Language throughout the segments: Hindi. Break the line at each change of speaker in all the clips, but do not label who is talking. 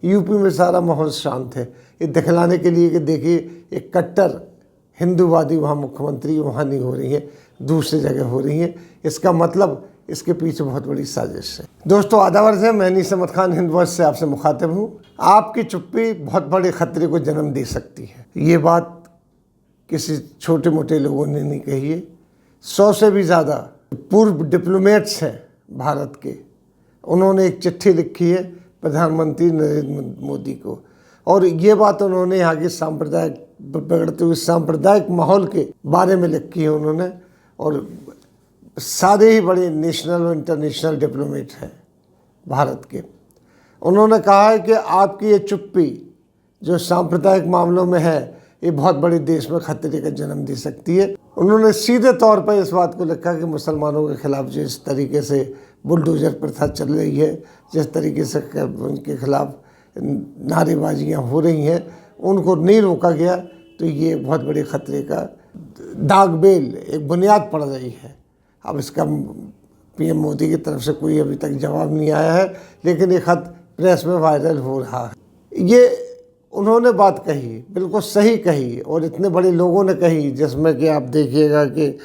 यूपी में सारा माहौल शांत है। ये दिखलाने के लिए कि देखिए एक कट्टर हिंदूवादी वहाँ मुख्यमंत्री वहाँ नहीं हो रही है, दूसरी जगह हो रही है। इसका मतलब इसके पीछे बहुत बड़ी साजिश है। दोस्तों आदावर से मैं नीस अहमद खान हिंद वॉइस से आपसे मुखातिब हूँ। आपकी चुप्पी बहुत बड़े खतरे को जन्म दे सकती है। ये बात किसी छोटे मोटे लोगों ने नहीं कही है। 100 से भी ज़्यादा पूर्व डिप्लोमेट्स हैं भारत के, उन्होंने एक चिट्ठी लिखी है प्रधानमंत्री नरेंद्र मोदी को, और ये बात उन्होंने यहाँ के सांप्रदायिक बिगड़ते हुए सांप्रदायिक माहौल के बारे में लिखी है उन्होंने। और सारे ही बड़े नेशनल और इंटरनेशनल डिप्लोमेट हैं भारत के। उन्होंने कहा है कि आपकी ये चुप्पी जो सांप्रदायिक मामलों में है ये बहुत बड़े देश में खतरे का जन्म दे सकती है। उन्होंने सीधे तौर पर इस बात को लिखा कि मुसलमानों के खिलाफ जिस तरीके से बुलडोजर प्रथा चल रही है, जिस तरीके से उनके खिलाफ नारेबाजियाँ हो रही हैं, उनको नहीं रोका गया तो ये बहुत बड़े खतरे का दागबेल एक बुनियाद पड़ रही है। अब इसका पीएम मोदी की तरफ से कोई अभी तक जवाब नहीं आया है, लेकिन ये खत प्रेस में वायरल हो रहा है। ये उन्होंने बात कही, बिल्कुल सही कही, और इतने बड़े लोगों ने कही, जिसमें कि आप देखिएगा कि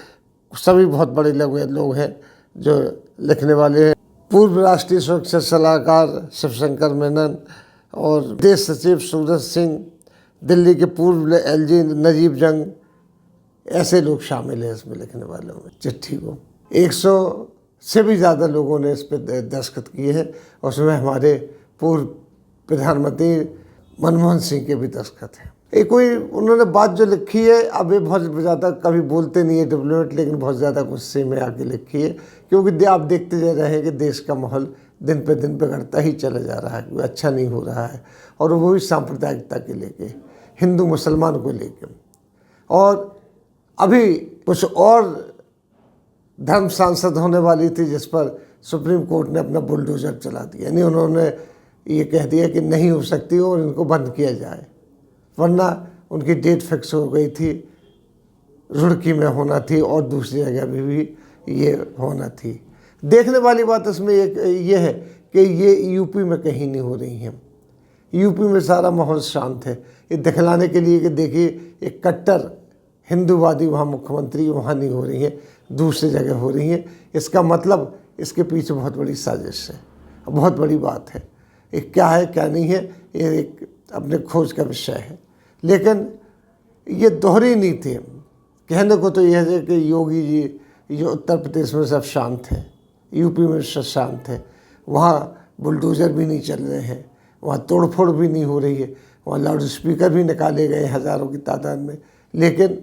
सभी बहुत बड़े लोग हैं जो लिखने वाले हैं। पूर्व राष्ट्रीय सुरक्षा सलाहकार शिवशंकर मेनन और विदेश सचिव सूरज सिंह, दिल्ली के पूर्व एलजी नजीब जंग, ऐसे लोग शामिल हैं इसमें लिखने वालों में चिट्ठी को। 100 से भी ज़्यादा लोगों ने इस पर दस्तखत किए हैं, और उसमें हमारे पूर्व प्रधानमंत्री मनमोहन सिंह के भी दस्तखत हैं। एक कोई उन्होंने बात जो लिखी है, अब ये बहुत ज़्यादा कभी बोलते नहीं है डिप्लोमेट, लेकिन बहुत ज़्यादा गुस्से में आके लिखी है, क्योंकि आप देखते जा रहे हैं कि देश का माहौल दिन पे दिन बिगड़ता ही चला जा रहा है, कोई अच्छा नहीं हो रहा है, और वो भी सांप्रदायिकता के लेके, हिंदू मुसलमान को लेके। और अभी कुछ और धर्म सांसद होने वाली थी जिस पर सुप्रीम कोर्ट ने अपना बुलडोजर चला दिया, यानी उन्होंने ये कह दिया कि नहीं हो सकती और इनको बंद किया जाए, वरना उनकी डेट फिक्स हो गई थी, रुड़की में होना थी और दूसरी जगह भी ये होना थी। देखने वाली बात इसमें एक ये है कि ये यूपी में कहीं नहीं हो रही हैं। यूपी में सारा माहौल शांत है। ये दिखलाने के लिए कि देखिए एक कट्टर हिंदूवादी वहाँ मुख्यमंत्री वहाँ नहीं हो रही है, दूसरी जगह हो रही है। इसका मतलब इसके पीछे बहुत बड़ी साजिश है, बहुत बड़ी बात है। ये क्या है क्या नहीं है ये एक अपने खोज का विषय है, लेकिन ये दोहरी नीति है। कहने को तो यह है कि योगी जी जो उत्तर प्रदेश में सब शांत है, यूपी में सब शांत है, वहाँ बुलडोजर भी नहीं चल रहे हैं, वहाँ तोड़फोड़ भी नहीं हो रही है, वहाँ लाउड स्पीकर भी निकाले गए हज़ारों की तादाद में, लेकिन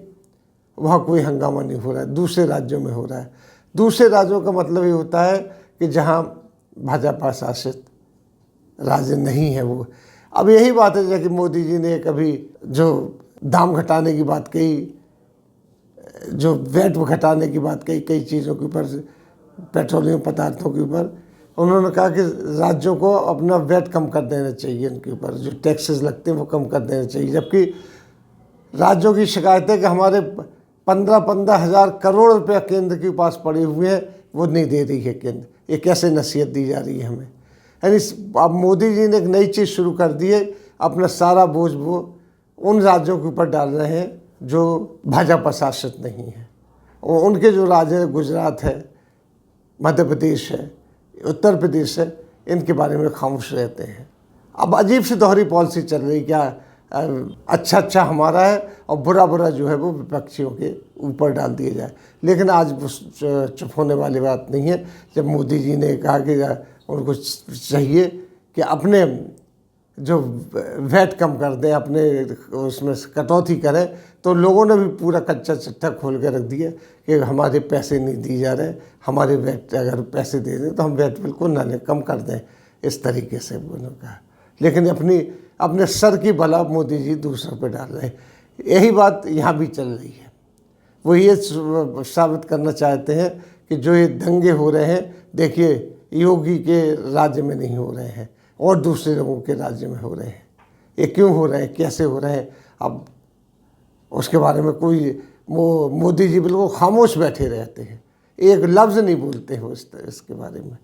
वहाँ कोई हंगामा नहीं हो रहा है। दूसरे राज्यों में हो रहा है। दूसरे राज्यों का मतलब ये होता है कि जहाँ भाजपा शासित राज्य नहीं है वो। अब यही बात है जैसे कि मोदी जी ने कभी जो दाम घटाने की बात कही, जो वैट घटाने की बात कही कई चीज़ों के ऊपर, पेट्रोलियम पदार्थों के ऊपर, उन्होंने कहा कि राज्यों को अपना वैट कम कर देना चाहिए, उनके ऊपर जो टैक्सेस लगते हैं वो कम कर देना चाहिए। जबकि राज्यों की शिकायत है कि हमारे 15 हज़ार करोड़ रुपया केंद्र के पास पड़े हुए हैं, वो नहीं दे रही है केंद्र। ये कैसे नसीहत दी जा रही है हमें? यानी अब मोदी जी ने एक नई चीज़ शुरू कर दी है, अपना सारा बोझ वो उन राज्यों के ऊपर डाल रहे हैं जो भाजपा शासित नहीं है। और उनके जो राज्य है, गुजरात है, मध्य प्रदेश है, उत्तर प्रदेश है, इनके बारे में खामोश रहते हैं। अब अजीब सी दोहरी पॉलिसी चल रही, क्या अच्छा अच्छा हमारा है और बुरा बुरा जो है वो विपक्षियों के ऊपर डाल दिया जाए। लेकिन आज चुप होने वाली बात नहीं है। जब मोदी जी ने कहा कि उनको चाहिए कि अपने जो वैट कम कर दें, अपने उसमें कटौती करें, तो लोगों ने भी पूरा कच्चा चिट्ठा खोल के रख दिया कि हमारे पैसे नहीं दिए जा रहे, हमारे वैट अगर पैसे दे दें तो हम वैट बिल्कुल ना लें, कम कर दें, इस तरीके से उन्होंने कहा। लेकिन अपने सर की भला मोदी जी दूसरों पे डाल रहे हैं। यही बात यहाँ भी चल रही है। वो ये साबित करना चाहते हैं कि जो ये दंगे हो रहे हैं, देखिए योगी के राज्य में नहीं हो रहे हैं और दूसरे लोगों के राज्य में हो रहे हैं। ये क्यों हो रहे हैं, कैसे हो रहे हैं, अब उसके बारे में कोई मोदी जी बिल्कुल खामोश बैठे रहते हैं, एक लफ्ज़ नहीं बोलते हो इसके बारे में।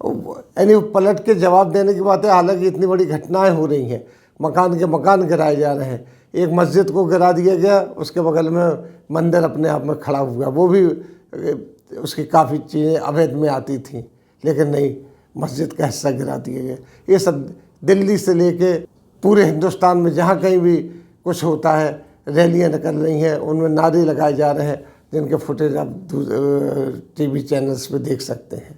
यानी पलट के जवाब देने की बात है। हालांकि इतनी बड़ी घटनाएं हो रही हैं, मकान के मकान गिराए जा रहे हैं, एक मस्जिद को गिरा दिया गया, उसके बगल में मंदिर अपने आप में खड़ा हुआ, वो भी उसकी काफ़ी चीज़ें अवैध में आती थी, लेकिन नहीं, मस्जिद का हिस्सा गिरा दिया गया। ये सब दिल्ली से लेके पूरे हिंदुस्तान में जहाँ कहीं भी कुछ होता है, रैलियाँ निकल रही हैं, उनमें नारे लगाए जा रहे हैं, जिनके फुटेज आप टीवी चैनल्स पे देख सकते हैं।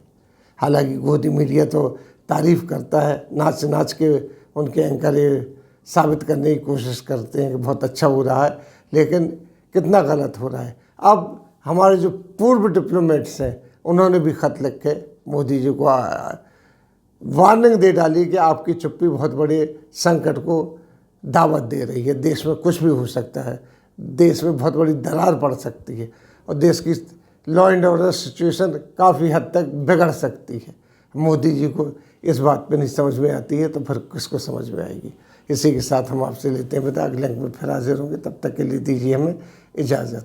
हालांकि गोदी मीडिया तो तारीफ़ करता है, नाच नाच के उनके एंकर ये साबित करने की कोशिश करते हैं कि बहुत अच्छा हो रहा है, लेकिन कितना गलत हो रहा है। अब हमारे जो पूर्व डिप्लोमेट्स हैं, उन्होंने भी खत लिखे मोदी जी को वार्निंग दे डाली कि आपकी चुप्पी बहुत बड़े संकट को दावत दे रही है, देश में कुछ भी हो सकता है, देश में बहुत बड़ी दरार पड़ सकती है और देश की लॉ एंड ऑर्डर सिचुएशन काफ़ी हद तक बिगड़ सकती है। मोदी जी को इस बात पे नहीं समझ में आती है, तो फिर किसको समझ में आएगी। इसी के साथ हम आपसे लेते हैं विदा। अगले अंक में फिर हाजिर होंगे, तब तक के लिए दीजिए हमें इजाज़त।